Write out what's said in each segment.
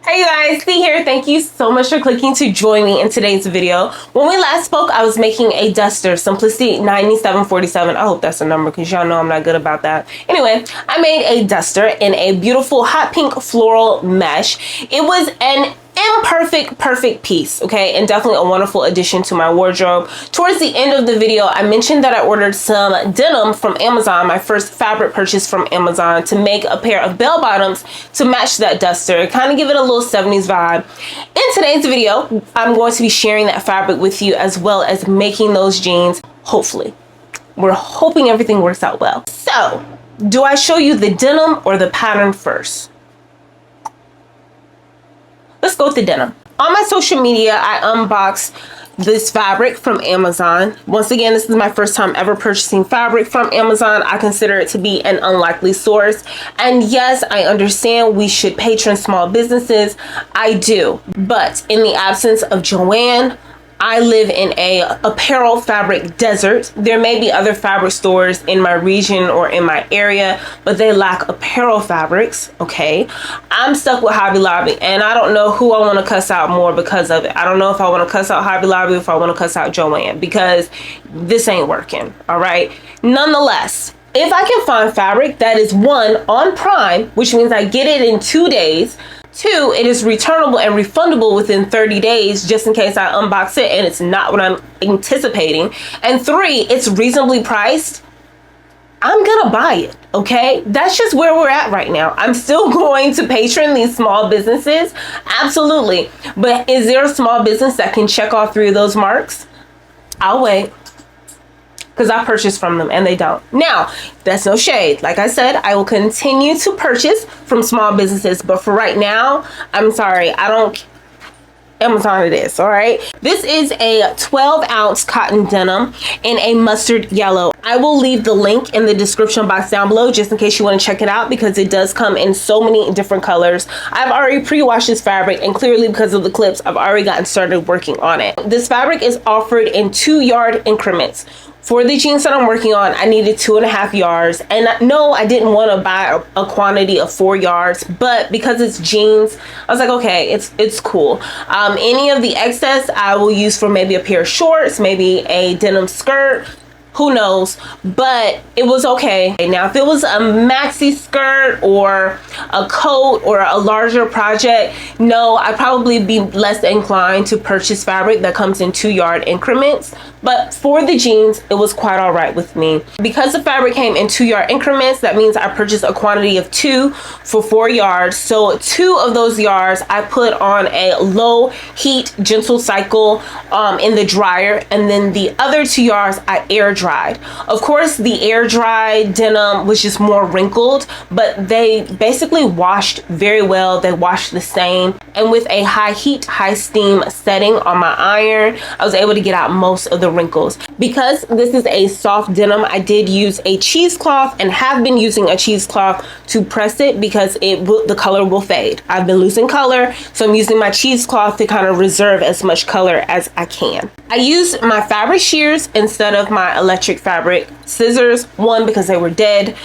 Hey guys, C here. Thank you so much for clicking to join me in today's video. When we last spoke, I was making a duster, Simplicity 9747. I hope that's a number because y'all know I'm not good about that. Anyway, I made a duster in a beautiful hot pink floral mesh. It was an perfect piece, okay, and definitely a wonderful addition to my wardrobe. Towards the end of the video, I mentioned that I ordered some denim from Amazon, my first fabric purchase from Amazon, to make a pair of bell bottoms to match that duster, kind of give it a little 70s vibe. In today's video, I'm going to be sharing that fabric with you as well as making those jeans, hopefully. We're hoping everything works out well. So, do I show you the denim or the pattern first? Let's go with the denim. On my social media, I unboxed this fabric from Amazon. Once again, this is my first time ever purchasing fabric from Amazon. I consider it to be an unlikely source. And yes, I understand we should patron small businesses. I do. But in the absence of Joanne, I live in a apparel fabric desert. There may be other fabric stores in my region or in my area, but they lack apparel fabrics, okay? I'm stuck with Hobby Lobby, and I don't know who I want to cuss out more because of it. I don't know if I want to cuss out Hobby Lobby or if I want to cuss out Joanne, because this ain't working, all right? Nonetheless, if I can find fabric that is one, on Prime, which means I get it in 2 days, 2, it is returnable and refundable within 30 days just in case I unbox it and it's not what I'm anticipating. And 3, it's reasonably priced. I'm gonna buy it, okay? That's just where we're at right now. I'm still going to patron these small businesses, absolutely. But is there a small business that can check all 3 of those marks? I'll wait. Because I purchased from them and they don't. Now, that's no shade. Like I said, I will continue to purchase from small businesses, but for right now, I'm sorry, I don't. Amazon it is, all right? This is a 12-ounce cotton denim in a mustard yellow. I will leave the link in the description box down below just in case you want to check it out, because it does come in so many different colors. I've already pre-washed this fabric, and clearly because of the clips, I've already gotten started working on it. This fabric is offered in 2-yard increments. For the jeans that I'm working on, I needed 2.5 yards. And no, I didn't want to buy a quantity of 4 yards, but because it's jeans, I was like, okay, it's cool. Any of the excess I will use for maybe a pair of shorts, maybe a denim skirt, who knows, but it was okay. Now, if it was a maxi skirt or a coat or a larger project, no, I'd probably be less inclined to purchase fabric that comes in 2-yard increments. But for the jeans, it was quite all right with me. Because the fabric came in 2-yard increments, that means I purchased a quantity of 2 for 4 yards. So 2 of those yards I put on a low heat gentle cycle in the dryer, and then the other 2 yards I air dried. Of course, the air dried denim was just more wrinkled, but they basically washed very well. They washed the same, and with a high heat, high steam setting on my iron, I was able to get out most of the wrinkles. Because this is a soft denim, I did use a cheesecloth and have been using a cheesecloth to press it because the color will fade. I've been losing color, so I'm using my cheesecloth to kind of reserve as much color as I can. I used my fabric shears instead of my electric fabric scissors, one, because they were dead,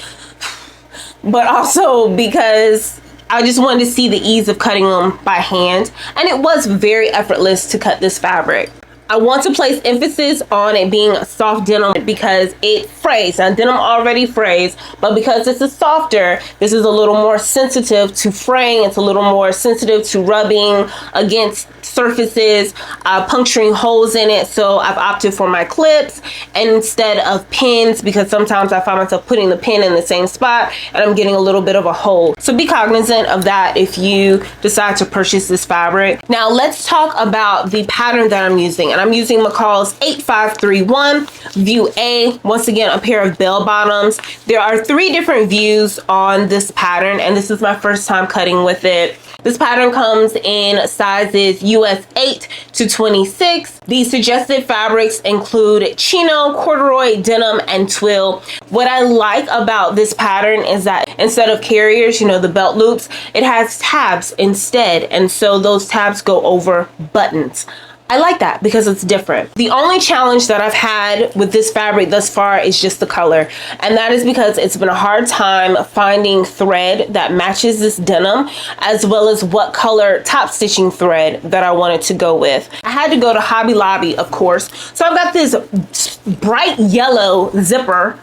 but also because I just wanted to see the ease of cutting them by hand, and it was very effortless to cut this fabric. I want to place emphasis on it being a soft denim because it frays. Now, denim already frays, but because this is softer, this is a little more sensitive to fraying. It's a little more sensitive to rubbing against surfaces, puncturing holes in it. So I've opted for my clips instead of pins, because sometimes I find myself putting the pin in the same spot and I'm getting a little bit of a hole. So be cognizant of that if you decide to purchase this fabric. Now let's talk about the pattern that I'm using. And I'm using McCall's 8531 View A. Once again, a pair of bell bottoms. There are 3 different views on this pattern, and this is my first time cutting with it. This pattern comes in sizes US 8 to 26. The suggested fabrics include chino, corduroy, denim, and twill. What I like about this pattern is that instead of carriers, you know, the belt loops, it has tabs instead. And so those tabs go over buttons. I like that because it's different. The only challenge that I've had with this fabric thus far is just the color. And that is because it's been a hard time finding thread that matches this denim, as well as what color top stitching thread that I wanted to go with. I had to go to Hobby Lobby, of course. So I've got this bright yellow zipper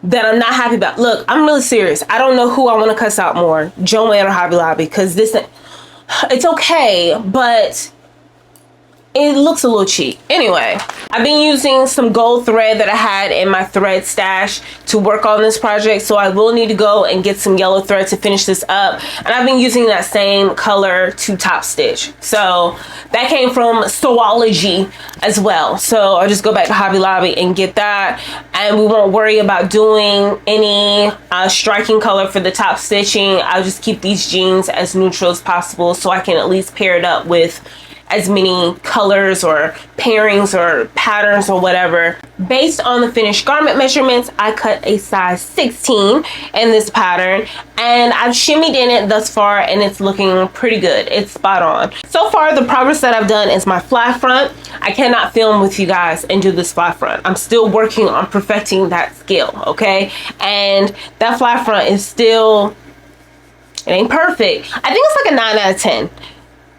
that I'm not happy about. Look, I'm really serious. I don't know who I want to cuss out more, Joann or Hobby Lobby, because this, it's okay, but it looks a little cheap. Anyway, I've been using some gold thread that I had in my thread stash to work on this project, so I will need to go and get some yellow thread to finish this up. And I've been using that same color to top stitch. So that came from Sewology as well. So I'll just go back to Hobby Lobby and get that. And we won't worry about doing any striking color for the top stitching. I'll just keep these jeans as neutral as possible so I can at least pair it up with as many colors or pairings or patterns or whatever. Based on the finished garment measurements, I cut a size 16 in this pattern, and I've shimmied in it thus far, and it's looking pretty good. It's spot on. So far, the progress that I've done is my fly front. I cannot film with you guys and do this fly front. I'm still working on perfecting that skill, okay? And that fly front is still, it ain't perfect. I think it's like a 9 out of 10.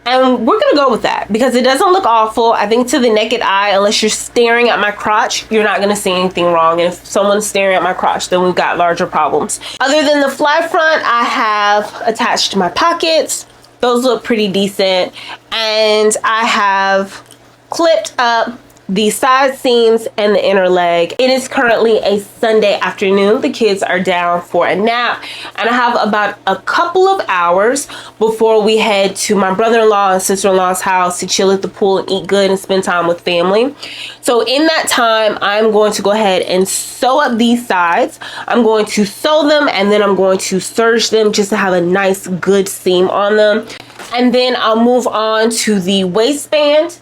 And we're gonna go with that because it doesn't look awful. I think to the naked eye, unless you're staring at my crotch, you're not gonna see anything wrong. And if someone's staring at my crotch, then we've got larger problems. Other than the fly front, I have attached my pockets. Those look pretty decent. And I have clipped up the side seams and the inner leg. It is currently a Sunday afternoon. The kids are down for a nap, and I have about a couple of hours before we head to my brother-in-law and sister-in-law's house to chill at the pool and eat good and spend time with family. So in that time, I'm going to go ahead and sew up these sides. I'm going to sew them, and then I'm going to serge them just to have a nice good seam on them. And then I'll move on to the waistband,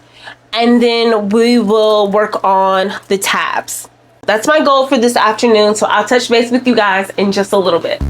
and then we will work on the tabs. That's my goal for this afternoon, so I'll touch base with you guys in just a little bit.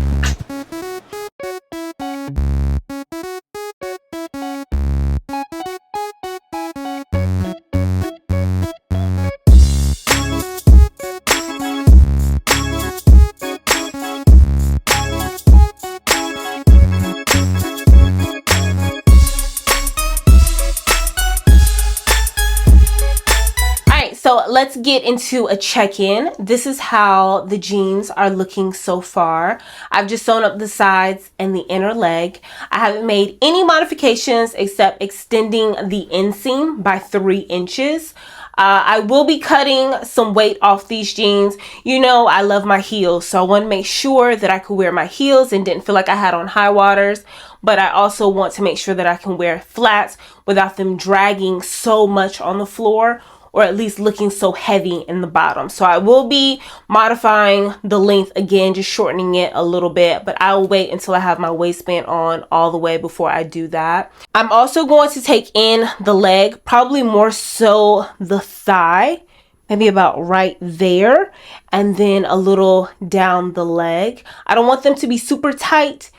So let's get into a check-in. This is how the jeans are looking so far. I've just sewn up the sides and the inner leg. I haven't made any modifications except extending the inseam by 3 inches. I will be cutting some weight off these jeans. You know, I love my heels, so I want to make sure that I could wear my heels and didn't feel like I had on high waters. But I also want to make sure that I can wear flats without them dragging so much on the floor, or at least looking so heavy in the bottom. So I will be modifying the length again, just shortening it a little bit, but I'll wait until I have my waistband on all the way before I do that. I'm also going to take in the leg, probably more so the thigh, maybe about right there, and then a little down the leg. I don't want them to be super tight,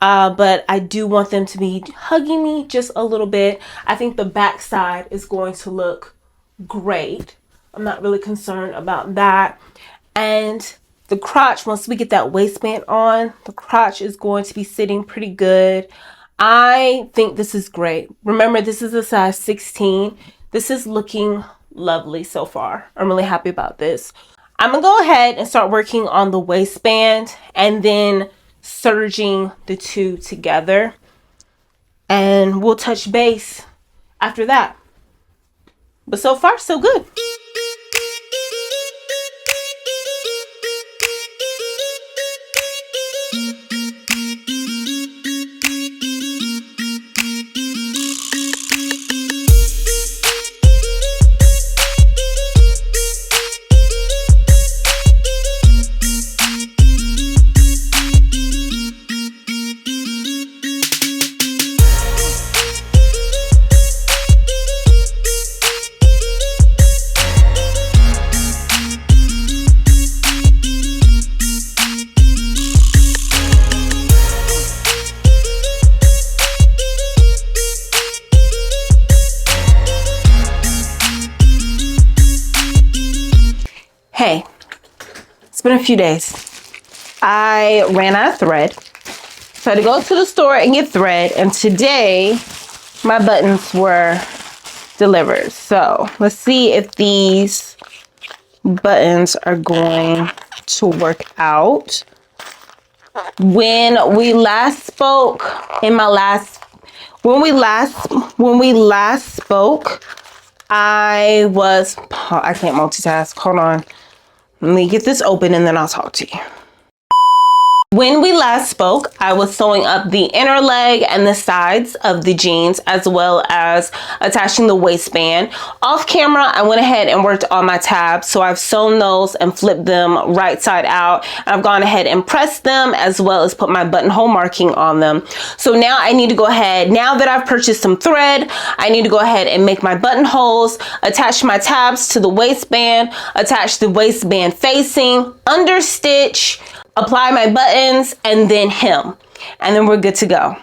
but I do want them to be hugging me just a little bit. I think the back side is going to look great. I'm not really concerned about that. And the crotch, once we get that waistband on, the crotch is going to be sitting pretty good. I think this is great. Remember, this is a size 16. This is looking lovely so far. I'm really happy about this. I'm gonna go ahead and start working on the waistband and then serging the two together, and we'll touch base after that. But so far, so good. Hey, it's been a few days. I ran out of thread. So I had to go to the store and get thread. And today, my buttons were delivered. So let's see if these buttons are going to work out. When we last spoke, when we last spoke, I can't multitask. Hold on. Let me get this open and then I'll talk to you. When we last spoke, I was sewing up the inner leg and the sides of the jeans, as well as attaching the waistband. Off camera, I went ahead and worked on my tabs. So I've sewn those and flipped them right side out. I've gone ahead and pressed them, as well as put my buttonhole marking on them. So now I need to go ahead, now that I've purchased some thread, I need to go ahead and make my buttonholes, attach my tabs to the waistband, attach the waistband facing, understitch, apply my buttons, and then hem. And then we're good to go.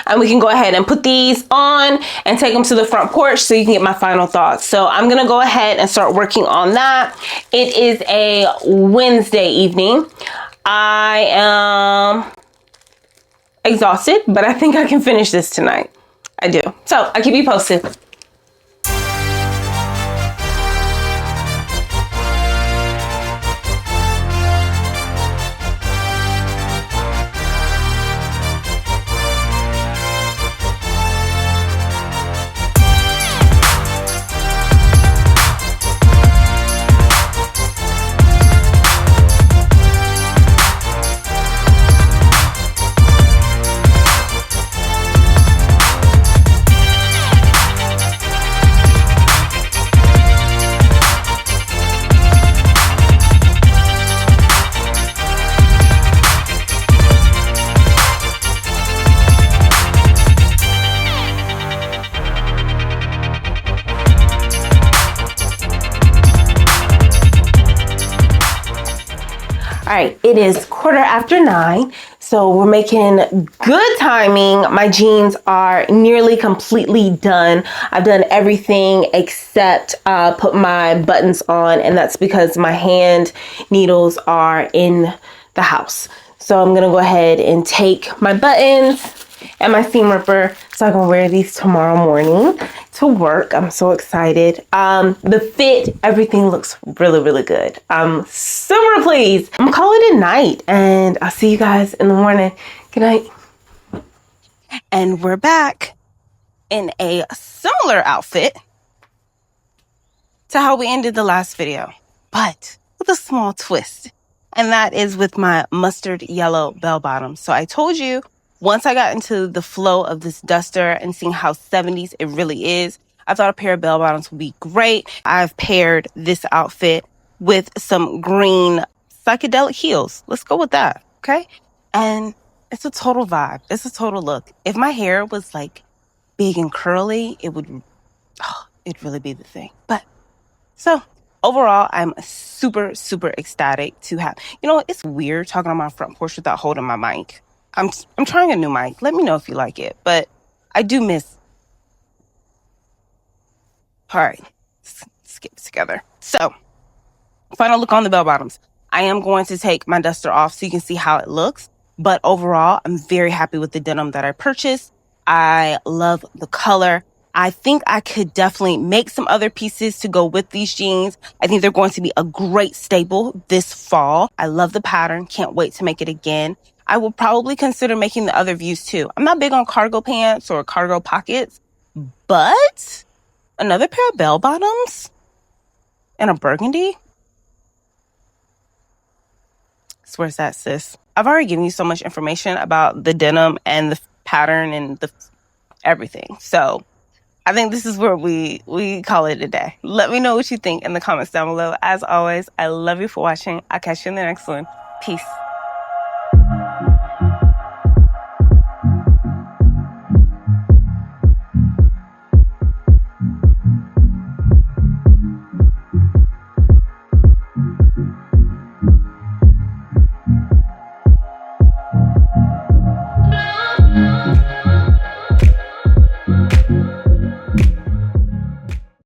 And we can go ahead and put these on and take them to the front porch so you can get my final thoughts. So I'm gonna go ahead and start working on that. It is a Wednesday evening. I am exhausted, but I think I can finish this tonight. I do. So I'll keep you posted. All right, it is 9:15, so we're making good timing. My jeans are nearly completely done. I've done everything except put my buttons on, and that's because my hand needles are in the house. So I'm gonna go ahead and take my buttons and my seam ripper so I can wear these tomorrow morning to work. I'm so excited. The fit, everything looks really, really good. I'm super pleased. I'm gonna call it a night and I'll see you guys in the morning. Good night. And we're back in a similar outfit to how we ended the last video, but with a small twist. And that is with my mustard yellow bell bottom. So I told you, once I got into the flow of this duster and seeing how 70s it really is, I thought a pair of bell bottoms would be great. I've paired this outfit with some green psychedelic heels. Let's go with that, okay? And it's a total vibe. It's a total look. If my hair was like big and curly, it'd really be the thing. But so overall, I'm super, super ecstatic to have, it's weird talking on my front porch without holding my mic. I'm trying a new mic. Let me know if you like it, but I do miss. All right, let's get it together. So, final look on the bell bottoms. I am going to take my duster off so you can see how it looks. But overall, I'm very happy with the denim that I purchased. I love the color. I think I could definitely make some other pieces to go with these jeans. I think they're going to be a great staple this fall. I love the pattern. Can't wait to make it again. I will probably consider making the other views too. I'm not big on cargo pants or cargo pockets, but another pair of bell bottoms and a burgundy. So where's that, sis? I've already given you so much information about the denim and the pattern and the everything. So I think this is where we call it a day. Let me know what you think in the comments down below. As always, I love you for watching. I'll catch you in the next one. Peace.